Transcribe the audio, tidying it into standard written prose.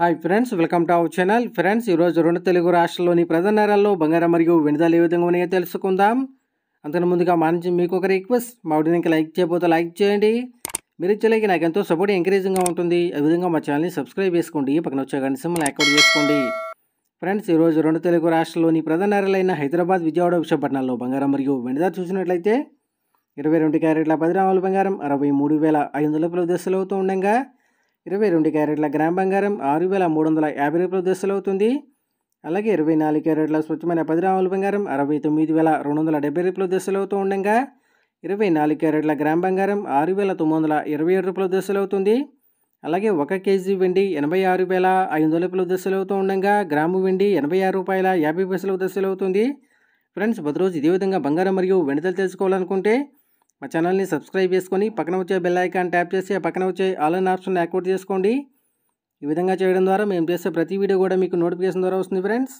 Hi friends, welcome to our channel. Friends, ఈరోజు రెండు తెలుగు రాష్ట్రాల్లోని ప్రధాన నగరాల్లో బంగారం మరియు వెండి ధరలు ఏ విధంగా ఉన్నాయో తెలుసుకుందాం. అంతకు ముందుగా మా నుంచి మీకు ఒక రిక్వెస్ట్, మా వీడియోని లైక్ చేయకపోతే లైక్ చేయండి. మీరు ఇచ్చే లైక్ నాకు ఎంతో సపోర్ట్ ఎంకరేజింగ్గా ఉంటుంది. అదేవిధంగా మా ఛానల్ని సబ్స్క్రైబ్ చేసుకోండి, పక్కన వచ్చే గంట సింబల్ యాక్టివేట్ చేసుకోండి. ఫ్రెండ్స్, ఈరోజు రెండు తెలుగు రాష్ట్రాల్లోని ప్రధాన నగరాలైన హైదరాబాద్, విజయవాడ, విశాఖపట్నాల్లో బంగారం మరియు వెండి ధర చూసినట్లయితే 22 క్యారెట్ల 10 గ్రాముల బంగారం 63,500 రూపాయల దశలు అవుతూ ఉండగా 22 క్యారెట్ల గ్రామ్ బంగారం 6,350 రూపాయల దశలు అవుతుంది. అలాగే 24 క్యారెట్ల స్వచ్ఛమైన 10 గ్రాముల బంగారం 69,270 రూపాయల దశలు అవుతూ ఉండగా 24 క్యారెట్ల గ్రామ్ బంగారం 6,927 రూపాయల దశలు అవుతుంది. అలాగే 1 కేజీ వెండి 86,500 రూపాయల దశలు అవుతూ ఉండగా గ్రాము వెండి 86 రూపాయల 50 పైసల దశలు అవుతుంది. ఫ్రెండ్స్, ప్రతిరోజు ఇదే విధంగా బంగారం మరియు వెండి ధరలు తెలుసుకోవాలనుకుంటే మా ఛానల్ని సబ్స్క్రైబ్ చేసుకొని పక్కన వచ్చే బెల్ ఐకాన్ ట్యాప్ చేసి ఆ పక్కన వచ్చే ఆల్ అన్ ఆప్షన్ యాక్టివేట్ చేసుకోండి. ఈ విధంగా చేయడం ద్వారా మేము చేసే ప్రతి వీడియో కూడా మీకు నోటిఫికేషన్ ద్వారా వస్తుంది. ఫ్రెండ్స్.